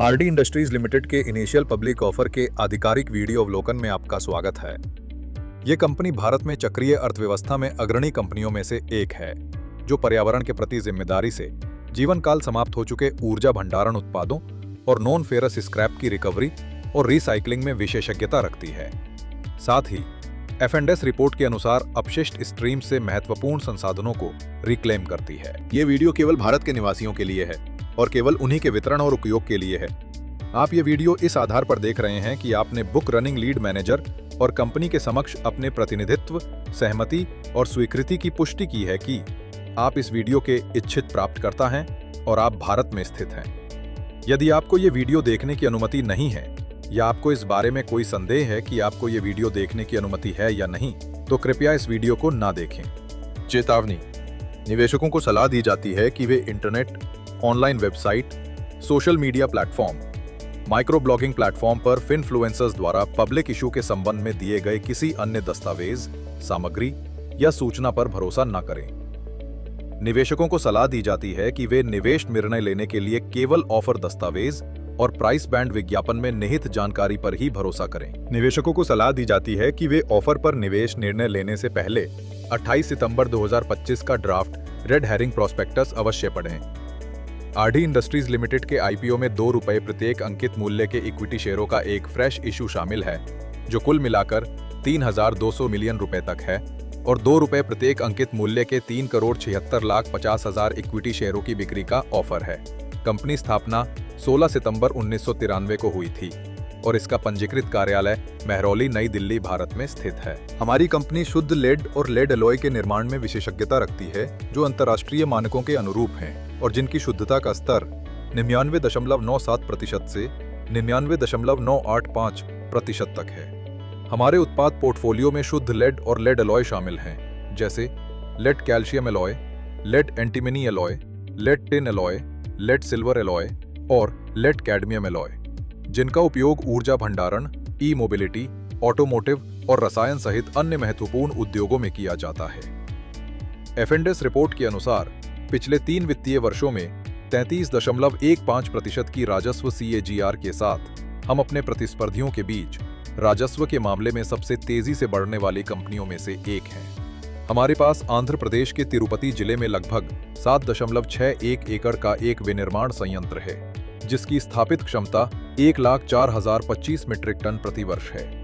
RD industries limited के initial public offer के आधिकारिक वीडियो अवलोकन में आपका स्वागत है। ये कंपनी भारत में चक्रीय अर्थव्यवस्था में अग्रणी कंपनियों में से एक है, जो पर्यावरण के प्रति जिम्मेदारी से जीवन काल समाप्त हो चुके ऊर्जा भंडारण उत्पादों और नॉन फेरस स्क्रैप की रिकवरी और रिसाइकलिंग में विशेषज्ञता रखती है। साथ ही F&S रिपोर्ट के अनुसार अपशिष्ट स्ट्रीम से महत्वपूर्ण संसाधनों को रिक्लेम करती है। ये वीडियो केवल भारत के निवासियों के लिए है और केवल उन्हीं के वितरण और उपयोग के लिए है। आप ये वीडियो इस आधार पर देख रहे हैं कि आपने बुक रनिंग लीड मैनेजर और कंपनी के समक्ष अपने प्रतिनिधित्व, सहमति और स्वीकृति की पुष्टि की है कि आप इस वीडियो के इच्छित प्राप्तकर्ता हैं और आप भारत में स्थित हैं। यदि आपको ये वीडियो देखने की अनुमति नहीं है या आपको इस बारे में कोई संदेह है कि आपको ये वीडियो देखने की अनुमति है या नहीं, तो कृपया इस वीडियो को ना देखें। चेतावनी: निवेशकों को सलाह दी जाती है कि वे internet, online website, social media platform, micro blogging platform पर फिनफ्लुएंसर्स द्वारा पब्लिक इशू के संबंध में दिए गए किसी अन्य दस्तावेज, सामग्री या सूचना पर भरोसा न करें। निवेशकों को सलाह दी जाती है कि वे निवेश निर्णय लेने के लिए केवल ऑफर दस्तावेज और प्राइस बैंड विज्ञापन में निहित जानकारी पर ही भरोसा करें। निवेशकों को सलाह दी जाती है कि वे ऑफर पर निवेश निर्णय लेने से पहले 28 सितंबर 2025 का ड्राफ्ट रेड हेरिंग प्रोस्पेक्टस अवश्य पढ़ें। आरडी इंडस्ट्रीज लिमिटेड के आईपीओ में ₹2 प्रत्येक अंकित मूल्य के इक्विटी शेयरों का एक फ्रेश इशू शामिल है, जो कुल मिलाकर 3,200 मिलियन रुपए तक है, और ₹2 प्रत्येक अंकित मूल्य के 3,76,50,000 इक्विटी शेयरों की बिक्री का ऑफर है। कंपनी स्थापना 16 सितंबर 1993 को हुई थी और इसका पंजीकृत कार्यालय महरौली, नई दिल्ली, भारत में स्थित है। हमारी कंपनी शुद्ध लेड और लेड एलॉय के निर्माण में विशेषज्ञता रखती है, जो अंतर्राष्ट्रीय मानकों के अनुरूप हैं और जिनकी शुद्धता का स्तर 99.97% से 99.985% तक है। हमारे उत्पाद पोर्टफोलियो में शुद्ध लेड और लेड एलॉय शामिल हैं, जैसे lead calcium alloy, lead antimony alloy, lead tin alloy, lead silver alloy और लेड कैडमियम एलॉय, जिनका उपयोग ऊर्जा भंडारण, ई मोबिलिटी, ऑटोमोटिव और रसायन सहित अन्य महत्वपूर्ण उद्योगों में किया जाता है। F&S रिपोर्ट के अनुसार पिछले 3 वित्तीय वर्षों में 33.15% की राजस्व CAGR के साथ हम अपने प्रतिस्पर्धियों के बीच राजस्व के मामले में सबसे तेजी से बढ़ने वाली कंपनियों में से एक हैं। हमारे पास आंध्र प्रदेश के तिरुपति जिले में लगभग 7.61 एकड़ का एक विनिर्माण संयंत्र है, जिसकी स्थापित क्षमता 1,04,025 मीट्रिक टन प्रति वर्ष है।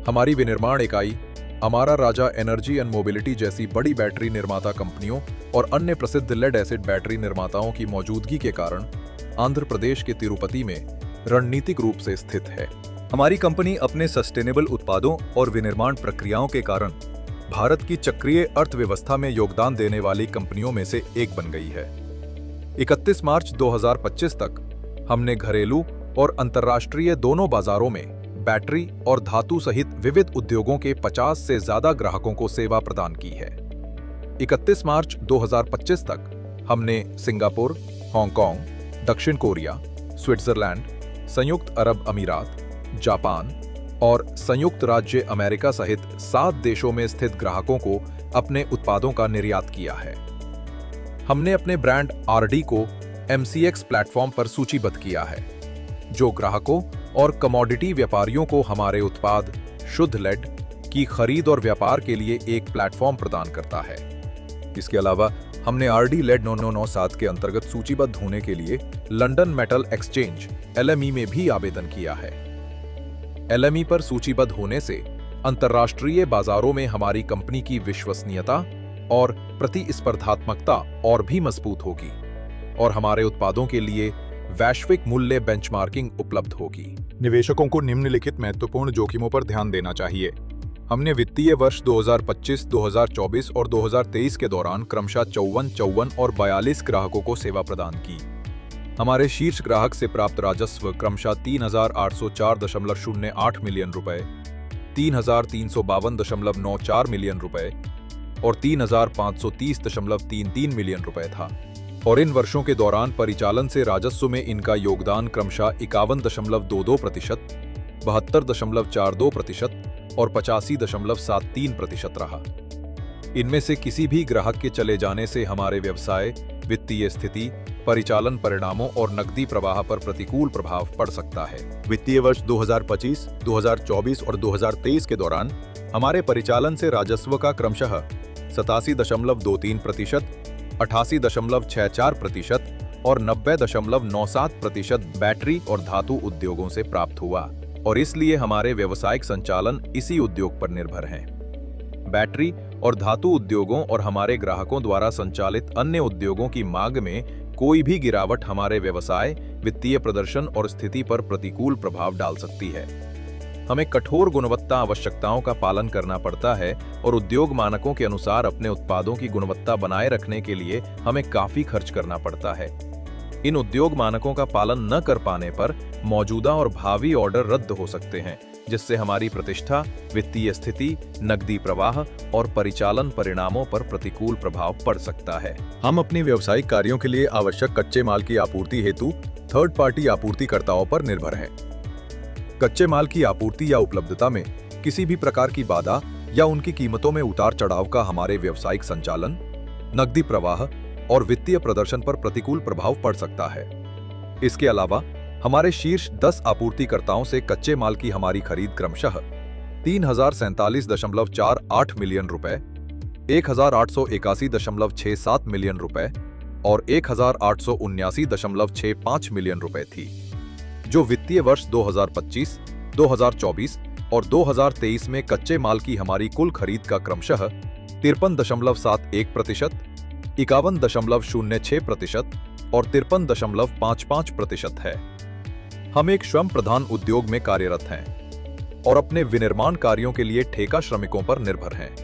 हमारी विनिर्माण इकाई Amara Raja energy and mobility जैसी बड़ी बैटरी निर्माता कंपनियों और अन्य प्रसिद्ध लेड एसिड बैटरी निर्माताओं की मौजूदगी के कारण आंध्र प्रदेश के तिरुपति में रणनीतिक रूप से स्थित है। हमारी कंपनी अपने सस्टेनेबल उत्पादों और विनिर्माण प्रक्रियाओं के कारण भारत की चक्रीय अर्थव्यवस्था में योगदान देने वाली कंपनियों में से एक बन गई है। 31 मार्च 2025 तक हमने घरेलू और अंतर्राष्ट्रीय दोनों बाजारों में बैटरी और धातु सहित विविध उद्योगों के 50 से ज्यादा ग्राहकों को सेवा प्रदान की है। 31 मार्च 2025 तक हमने सिंगापुर, हांगकांग, दक्षिण कोरिया, स्विट्जरलैंड, संयुक्त अरब अमीरात, जापान और संयुक्त राज्य अमेरिका सहित 7 देशों में स्थित ग्राहकों को अपने उत्पादों का निर्यात किया है। हमने अपने ब्रांड आरडी को MCX प्लेटफॉर्म पर सूचीबद्ध किया है, जो ग्राहकों और कमोडिटी व्यापारियों को हमारे उत्पाद शुद्ध लेड की खरीद और व्यापार के लिए एक प्लेटफॉर्म प्रदान करता है। इसके अलावा हमने आरडी लेड 9997 के अंतर्गत सूचीबद्ध होने के लिए लंदन मेटल एक्सचेंज LME में भी आवेदन किया है। LME पर सूचीबद्ध होने से अंतर्राष्ट्रीय बाजारों में हमारी कंपनी की विश्वसनीयता और प्रतिस्पर्धात्मकता और भी मजबूत होगी और हमारे उत्पादों के लिए वैश्विक मूल्य बेंचमार्किंग उपलब्ध होगी। निवेशकों को निम्नलिखित महत्वपूर्ण जोखिमों पर ध्यान देना चाहिए। हमने वित्तीय वर्ष 2025, 2024 और 2023 के दौरान क्रमशः 54 और 42 ग्राहकों को सेवा प्रदान की। हमारे शीर्ष ग्राहक से प्राप्त राजस्व क्रमशः 3,804.08 मिलियन रुपए, 3,352.94 मिलियन रुपए और 3,530.33 मिलियन रुपए था, और इन वर्षों के दौरान परिचालन से राजस्व में इनका योगदान क्रमशः 51.22%, 72.42% और 85.73% रहा। इनमें से किसी भी ग्राहक के चले जाने से हमारे व्यवसाय वित्तीय स्थिति, परिचालन परिणामों और नकदी प्रवाह पर प्रतिकूल प्रभाव पड़ सकता है। वित्तीय वर्ष 2025, 2024 और 2023 के दौरान हमारे परिचालन से राजस्व का क्रमशः 87.23%, 88.64% और 90.97% बैटरी और धातु उद्योगों से प्राप्त हुआ और इसलिए हमारे व्यावसायिक संचालन इसी उद्योग पर निर्भर हैं। बैटरी और धातु उद्योगों और हमारे ग्राहकों द्वारा संचालित अन्य उद्योगों की मांग में कोई भी गिरावट हमारे व्यवसाय, वित्तीय प्रदर्शन और स्थिति पर प्रतिकूल प्रभाव डाल सकती है। हमें कठोर गुणवत्ता आवश्यकताओं का पालन करना पड़ता है और उद्योग मानकों के अनुसार अपने उत्पादों की गुणवत्ता बनाए रखने के लिए हमें काफी खर्च करना पड़ता है। इन उद्योग मानकों का पालन न कर पाने पर मौजूदा और भावी ऑर्डर रद्द हो सकते हैं, जिससे हमारी प्रतिष्ठा, वित्तीय स्थिति, नकदी प्रवाह और परिचालन परिणामों पर प्रतिकूल प्रभाव पड़ सकता है। हम अपनी व्यावसायिक कार्यों के लिए आवश्यक कच्चे माल की आपूर्ति हेतु थर्ड पार्टी आपूर्तिकर्ताओं पर निर्भर हैं। कच्चे माल की आपूर्ति या उपलब्धता में किसी भी प्रकार की बाधा या उनकी कीमतों में उतार चढ़ाव का हमारे व्यावसायिक संचालन, नकदी प्रवाह और वित्तीय प्रदर्शन पर प्रतिकूल प्रभाव पड़ सकता है। इसके अलावा हमारे शीर्ष 10 आपूर्तिकर्ताओं से कच्चे माल की हमारी खरीद क्रमशः 3047.48 मिलियन रुपए, 1881.67 मिलियन रुपए और 1879.65 मिलियन रुपए थी, जो वित्तीय वर्ष 2025, 2024 और 2023 में कच्चे माल की हमारी कुल खरीद का क्रमशः 53.71%, 51.06% और 53.55% है। हम एक श्रम प्रधान उद्योग में कार्यरत हैं और अपने विनिर्माण कार्यों के लिए ठेका श्रमिकों पर निर्भर हैं।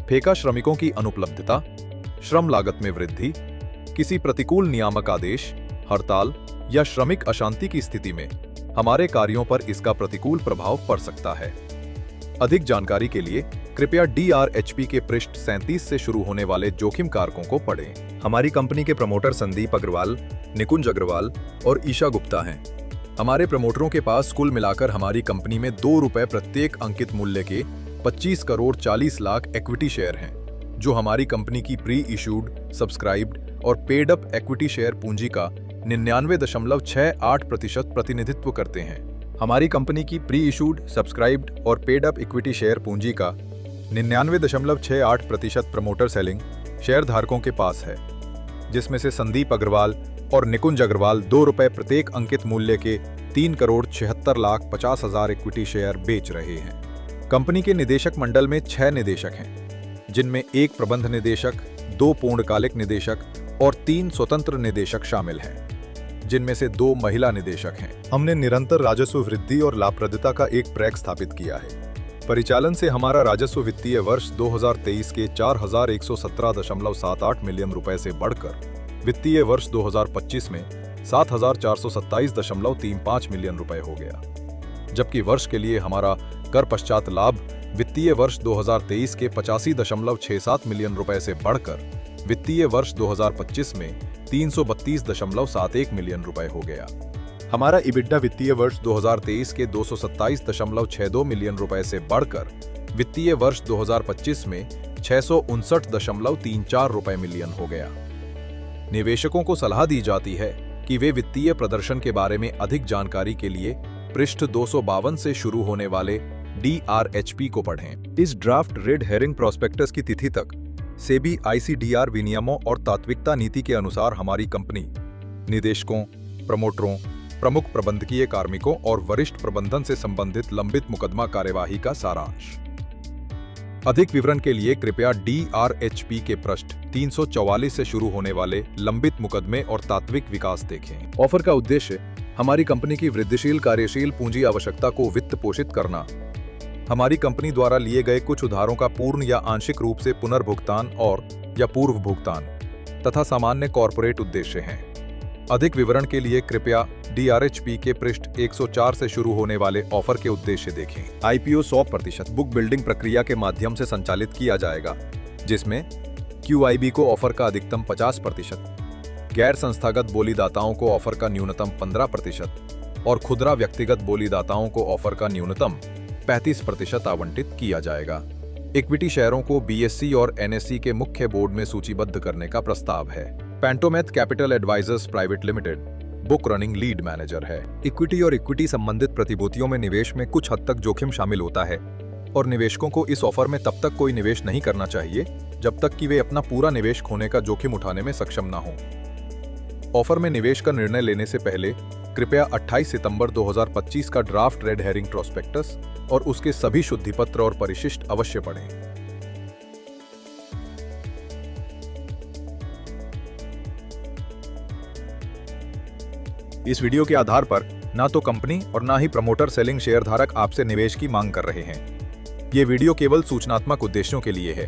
ठेका श्रमिकों की अनुपलब्धता, श्रम लागत में वृद्धि, किसी प्रतिकूल नियामक आदेश, हड़ताल या श्रमिक अशांति की स्थिति में हमारे कार्यों पर इसका प्रतिकूल प्रभाव पड़ सकता है। अधिक जानकारी के लिए कृपया DRHP के पृष्ठ 37 से शुरू होने वाले जोखिम कारकों को पढ़ें। हमारी कंपनी के प्रमोटर संदीप अग्रवाल, निकुंज अग्रवाल और ईशा गुप्ता हैं। हमारे प्रमोटरों के पास कुल मिलाकर हमारी कंपनी में ₹2 प्रत्येक अंकित मूल्य के 25 करोड़ 40 लाख इक्विटी शेयर हैं, जो हमारी कंपनी की प्री इशूड, सब्सक्राइब्ड और पेड अप इक्विटी शेयर पूंजी का 99.68% प्रतिनिधित्व करते हैं। हमारी कंपनी की प्री इशूड, सब्सक्राइब्ड और पेड अप इक्विटी शेयर पूंजी का 99.68% प्रमोटर सेलिंग शेयर धारकों के पास है, जिसमें से संदीप अग्रवाल और निकुंज अग्रवाल ₹2 प्रत्येक अंकित मूल्य के 3 करोड़ 76 लाख 50 हजार इक्विटी शेयर बेच रहे हैं। कंपनी के निदेशक मंडल में 6 निदेशक हैं, जिनमें 1 प्रबंध निदेशक, 2 पूर्णकालिक निदेशक और 3 स्वतंत्र निदेशक शामिल हैं, जिनमें से 2 महिला निदेशक हैं। हमने निरंतर राजस्व वृद्धि और लाभप्रदता का एक ट्रैक स्थापित किया है। परिचालन से हमारा राजस्व वित्तीय वर्ष 2023 के 4117.78 मिलियन रुपए से बढ़कर वित्तीय वर्ष 2025 में 7427.35 मिलियन रुपए हो गया, जबकि वर्ष के लिए हमारा कर पश्चात लाभ वित्तीय वर्ष 2023 के 85.67 मिलियन रुपए से बढ़कर वित्तीय वर्ष 2025 में 332.71 मिलियन रुपए हो गया। हमारा इबिड्डा वित्तीय वर्ष 2023 के 227.62 मिलियन रुपए से बढ़कर वित्तीय वर्ष 2025 में 659.34 मिलियन हो गया। निवेशकों को सलाह दी जाती है कि वे वित्तीय प्रदर्शन के बारे में अधिक जानकारी के लिए पृष्ठ 252 से शुरू होने वाले DRHP को पढ़ें। इस ड्राफ्ट रेड हेरिंग प्रोस्पेक्टस की तिथि तक सेबी ICDR विनियमों और तात्विकता नीति के अनुसार हमारी कंपनी निदेशकों, प्रमोटरों, प्रमुख प्रबंधकीय कार्मिकों और वरिष्ठ प्रबंधन से संबंधित लंबित मुकदमा कार्यवाही का सारांश। अधिक विवरण के लिए कृपया DRHP के पृष्ठ 344 से शुरू होने वाले लंबित मुकदमे और तात्विक विकास देखें। ऑफर का उद्देश्य हमारी कंपनी की वृद्धिशील कार्यशील पूंजी आवश्यकता को वित्त पोषित करना, हमारी कंपनी द्वारा लिए गए कुछ उधारों का पूर्ण या आंशिक रूप से पुनर्भुगतान और या पूर्व भुगतान तथा सामान्य कॉर्पोरेट उद्देश्य हैं। अधिक विवरण के लिए कृपया DRHP के पृष्ठ 104 से शुरू होने वाले ऑफर के उद्देश्य देखें। IPO 100% बुक बिल्डिंग प्रक्रिया के माध्यम से संचालित किया जाएगा, जिसमें QIB को ऑफर का अधिकतम 50%, गैर संस्थागत बोलीदाताओं को ऑफर का न्यूनतम 15% और खुदरा व्यक्तिगत बोलीदाताओं को ऑफर का न्यूनतम 35% आवंटित किया जाएगा। इक्विटी शेयरों को BSE और NSE के मुख्य बोर्ड में सूचीबद्ध करने का प्रस्ताव है। Pantomath capital advisors private limited book running lead manager है। इक्विटी और इक्विटी संबंधित प्रतिभूतियों में निवेश में कुछ हद तक जोखिम शामिल होता है और निवेशकों को इस ऑफर में तब तक कोई निवेश नहीं करना चाहिए जब तक कि वे अपना पूरा निवेश खोने का जोखिम उठाने में सक्षम ना हों। ऑफर में निवेश का निर्णय लेने से पहले कृपया 28 सितंबर 2025 का ड्राफ्ट रेड हेरिंग प्रोस्पेक्टस और उसके सभी शुद्धिपत्र और परिशिष्ट अवश्य पढ़ें। इस वीडियो के आधार पर ना तो कंपनी और ना ही प्रमोटर सेलिंग शेयरधारक आपसे निवेश की मांग कर रहे हैं। ये वीडियो केवल सूचनात्मक उद्देश्यों के लिए है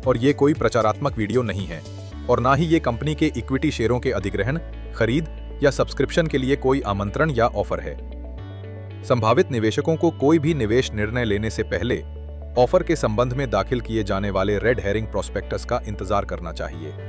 और ये कोई प्रचारात्मक वीडियो नहीं है और ना ही ये कंपनी के इक्विटी शेयरों के अधिग्रहण, खरीद या सब्सक्रिप्शन के लिए कोई आमंत्रण या ऑफर है। संभावित निवेशकों को कोई भी निवेश निर्णय लेने से पहले ऑफर के संबंध में दाखिल किए जाने वाले रेड हेरिंग प्रोस्पेक्टस का इंतजार करना चाहिए।